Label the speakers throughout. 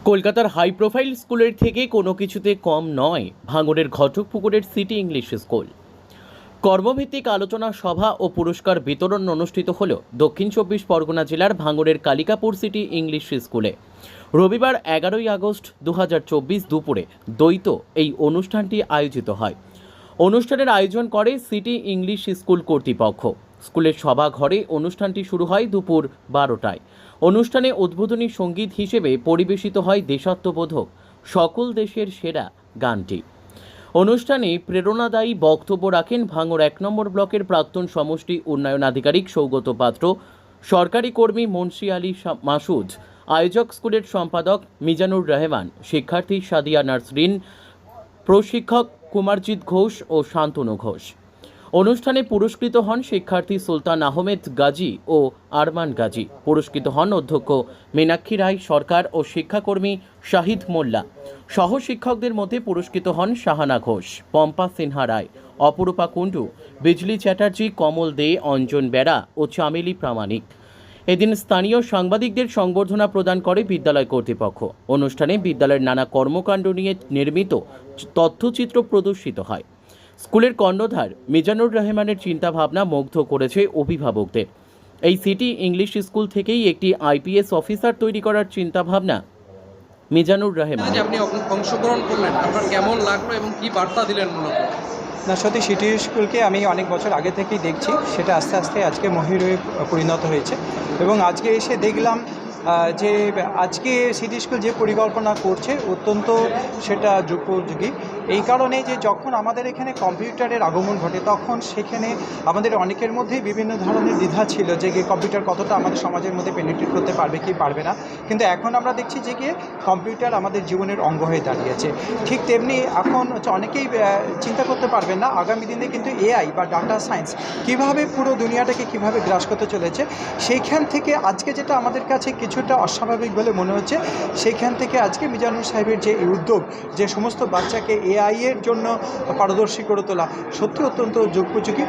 Speaker 1: কলকাতার high profile স্কুলের থেকে কোনো কিছুতে কম নয় ভাঙড়ের ঘটকপুকুরের সিটি ইংলিশ স্কুল। কর্মভিত্তিক আলোচনা সভা ও পুরস্কার বিতরণ অনুষ্ঠিত হল দক্ষিণ চব্বিশ পরগনা জেলার ভাঙড়ের কালিকাপুর সিটি ইংলিশ স্কুলে। রবিবার 11ই আগস্ট 2024 দুপুরে দ্বৈত এই অনুষ্ঠানটি আয়োজিত হয়। অনুষ্ঠানের আয়োজন করে সিটি ইংলিশ স্কুল কর্তৃপক্ষ। স্কুলের সভাঘরে অনুষ্ঠানটি শুরু হয় দুপুর 12টায়। অনুষ্ঠানে উদ্বোধনী সঙ্গীত হিসেবে পরিবেশিত হয় দেশাত্মবোধক সকল দেশের সেরা গানটি। অনুষ্ঠানে প্রেরণাদায়ী বক্তব্য রাখেন ভাঙড় 1 নম্বর ব্লকের প্রাক্তন সমষ্টি উন্নয়ন আধিকারিক সৌগত পাত্র, সরকারি কর্মী মুন্সি আলী মাসুদ, আয়োজক স্কুলের সম্পাদক মিজানুর রহমান, শিক্ষার্থী সাদিয়া নাসরিন, প্রশিক্ষক কুমারজিৎ ঘোষ ও শান্তনু ঘোষ। অনুষ্ঠানে পুরস্কৃত হন শিক্ষার্থী সুলতান আহমেদ গাজী ও আরমান গাজী। পুরস্কৃত হন অধ্যক্ষ মীনাক্ষী রায় সরকার ও শিক্ষাকর্মী শাহিদ মোল্লা। সহ শিক্ষকদের মধ্যে পুরস্কৃত হন শাহানা ঘোষ, পম্পা সিনহা রায়, অপরূপা কুণ্ডু, বিজলি চ্যাটার্জি, কমল দে, অঞ্জন বেড়া ও চামেলি প্রামাণিক। এদিন স্থানীয় সাংবাদিকদের সংবর্ধনা প্রদান করে বিদ্যালয় কর্তৃপক্ষ। অনুষ্ঠানে বিদ্যালয়ের নানা কর্মকাণ্ড নিয়ে নির্মিত তথ্যচিত্র প্রদর্শিত হয়। স্কুলের কর্ণধার মিজানুর রহমানের চিন্তাভাবনা মুগ্ধ করেছে অভিভাবকদের। এই সিটি ইংলিশ স্কুল থেকেই একটি আইপিএস অফিসার তৈরি করার চিন্তাভাবনা মিজানুর রহমান।
Speaker 2: আপনি অংশগ্রহণ করলেন, আপনার কেমন লাগলো এবং কি বার্তা দিলেন মূলত?
Speaker 3: না, সত্যি সিটি স্কুলকে আমি অনেক বছর আগে থেকেই দেখছি, সেটা আস্তে আস্তে আজকে মহিরূহে পরিণত হয়েছে। এবং আজকে এসে দেখলাম যে আজকে সিটি স্কুল যে পরিকল্পনা করছে অত্যন্ত সেটা যুগোপযোগী। এই কারণে যে যখন আমাদের এখানে কম্পিউটারের আগমন ঘটে তখন সেখানে আমাদের অনেকের মধ্যেই বিভিন্ন ধরনের দ্বিধা ছিল যে কম্পিউটার কতটা আমাদের সমাজের মধ্যে পেনিট্রেট করতে পারবে কি পারবে না, কিন্তু এখন আমরা দেখছি যে কম্পিউটার আমাদের জীবনের অঙ্গ হয়ে দাঁড়িয়েছে। ঠিক তেমনি এখন অনেকেই চিন্তা করতে পারবেন না আগামী দিনে কিন্তু এআই বা ডাটা সায়েন্স কীভাবে পুরো দুনিয়াটাকে কীভাবে গ্রাস করতে চলেছে। সেইখান থেকে আজকে যেটা আমাদের কাছে কিছুটা অস্বাভাবিক বলে মনে হচ্ছে, সেইখান থেকে আজকে মিজানুর সাহেবের যে উদ্যোগ, যে সমস্ত বাচ্চাকে এআইয়ের জন্য পারদর্শী করে তোলা, সত্যি অত্যন্ত যুগোপযোগী।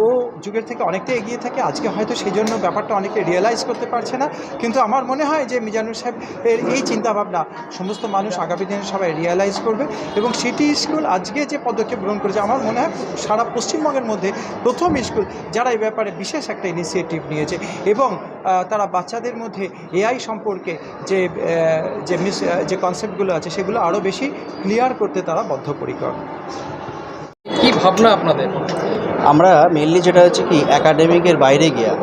Speaker 3: ও যুগের থেকে অনেকটা এগিয়ে থাকে। আজকে হয়তো সেই জন্য ব্যাপারটা অনেকে রিয়েলাইজ করতে পারছে না, কিন্তু আমার মনে হয় যে মিজানুর সাহেবের এই চিন্তাভাবনা সমস্ত মানুষ আগামী দিনে সবাই রিয়েলাইজ করবে। এবং সিটি স্কুল আজকে যে পদক্ষেপ গ্রহণ করেছে, আমার মনে হয় সারা পশ্চিমবঙ্গের মধ্যে প্রথম স্কুল যারা এই ব্যাপারে বিশেষ একটা ইনিশিয়েটিভ নিয়েছে এবং তারা বাচ্চাদের মধ্যে এআই সম্পর্কে যে কনসেপ্টগুলো আছে সেগুলো আরও বেশি ক্লিয়ার করতে তারা বদ্ধপরিকর।
Speaker 2: কি ভাবনা আপনাদের?
Speaker 4: আমরা মেনলি যেটা হচ্ছে কি একাডেমিকের বাইরে গিয়া,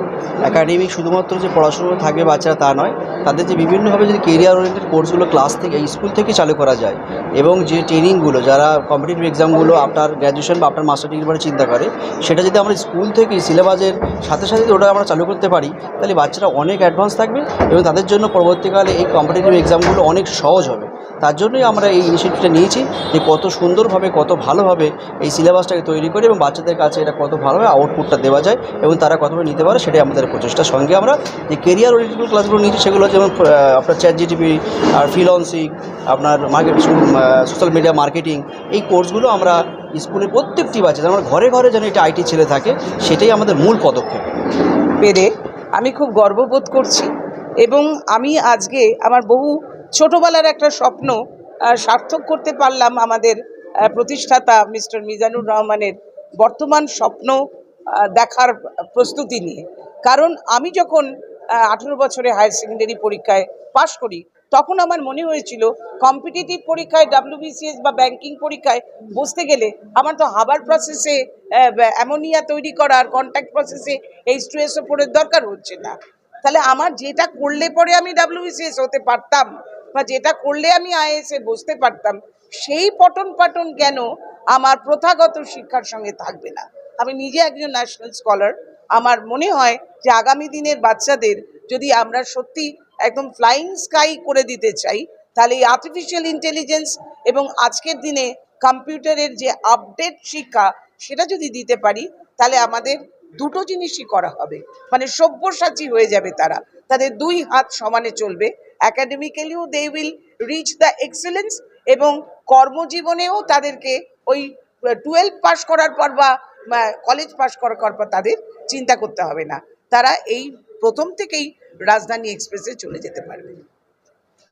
Speaker 4: একাডেমিক শুধুমাত্র যে পড়াশুনো থাকবে বাচ্চারা তা নয়, তাদের যে বিভিন্নভাবে যদি কেরিয়ার ওরিয়েন্টেড কোর্সগুলো ক্লাস থেকে স্কুল থেকে চালু করা যায় এবং যে ট্রেনিংগুলো যারা কম্পিটিটিভ এক্সামগুলো আফটার গ্র্যাজুয়েশন বা আফটার মাস্টার ডিগ্রি পরে চিন্তা করে, সেটা যদি আমরা স্কুল থেকে সিলেবাসের সাথে সাথে যদি ওটা আমরা চালু করতে পারি তাহলে বাচ্চারা অনেক অ্যাডভান্স থাকবে এবং তাদের জন্য পরবর্তীকালে এই কম্পিটিটিভ এক্সামগুলো অনেক সহজ হবে। তার জন্যই আমরা এই ইনিশিয়েটিভটা নিয়েছি যে কত সুন্দরভাবে কত ভালোভাবে এই সিলেবাসটাকে তৈরি করে এবং বাচ্চাদের কাছে এটা কত ভালোভাবে আউটপুটটা দেওয়া যায় এবং তারা কতভাবে নিতে পারে সেটাই আমাদের প্রচেষ্টার সঙ্গে আমরা যে কেরিয়ার ওরিয়েন্টেড ক্লাসগুলো নিয়েছি সেগুলো যেমন আপনার চ্যাট জিটিপি আর ফ্রিল্যান্সিং, আপনার সোশ্যাল মিডিয়া মার্কেটিং, এই কোর্সগুলো আমরা স্কুলের প্রত্যেকটি বাচ্চা আমরা ঘরে ঘরে যেন এটা আইটি ছেলে থাকে, সেটাই আমাদের মূল পদক্ষেপ।
Speaker 5: পেরে আমি খুব গর্ববোধ করছি এবং আমি আজকে আমার বহু ছোটোবেলার একটা স্বপ্ন সার্থক করতে পারলাম আমাদের প্রতিষ্ঠাতা মিস্টার মিজানুর রহমানের বর্তমান স্বপ্ন দেখার প্রস্তুতি নিয়ে। কারণ আমি যখন 18 বছরে হায়ার সেকেন্ডারি পরীক্ষায় পাশ করি তখন আমার মনে হয়েছিল কম্পিটিটিভ পরীক্ষায় WBCS বা ব্যাংকিং পরীক্ষায় বসতে গেলে আমার তো হাবার প্রসেসে অ্যামোনিয়া তৈরি করার কন্ট্যাক্ট প্রসেসে H2SO4 দরকার হচ্ছে না। তাহলে আমার যেটা করলে পরে আমি WBCS হতে পারতাম বা যেটা করলে আমি IAS-এ বসতে পারতাম, সেই পঠন পাঠন কেন আমার প্রথাগত শিক্ষার সঙ্গে থাকবে না। আমি নিজে একজন ন্যাশনাল স্কলার। আমার মনে হয় যে আগামী দিনের বাচ্চাদের যদি আমরা সত্যি একদম ফ্লাইং স্কাই করে দিতে চাই, তাহলে এই আর্টিফিশিয়াল ইন্টেলিজেন্স এবং আজকের দিনে কম্পিউটারের যে আপডেট শিক্ষা সেটা যদি দিতে পারি, তাহলে আমাদের দুটো জিনিসই করা হবে, মানে সব্যসাচী হয়ে যাবে তারা। তাদের দুই হাত সমানে চলবে, অ্যাকাডেমিক্যালিও they will reach the excellence এবং কর্মজীবনেও তাদেরকে ওই 12 পাস করার পর বা কলেজ পাস করার পর তাদের চিন্তা করতে হবে না, তারা এই প্রথম থেকেই রাজধানী এক্সপ্রেসে চলে যেতে পারবে।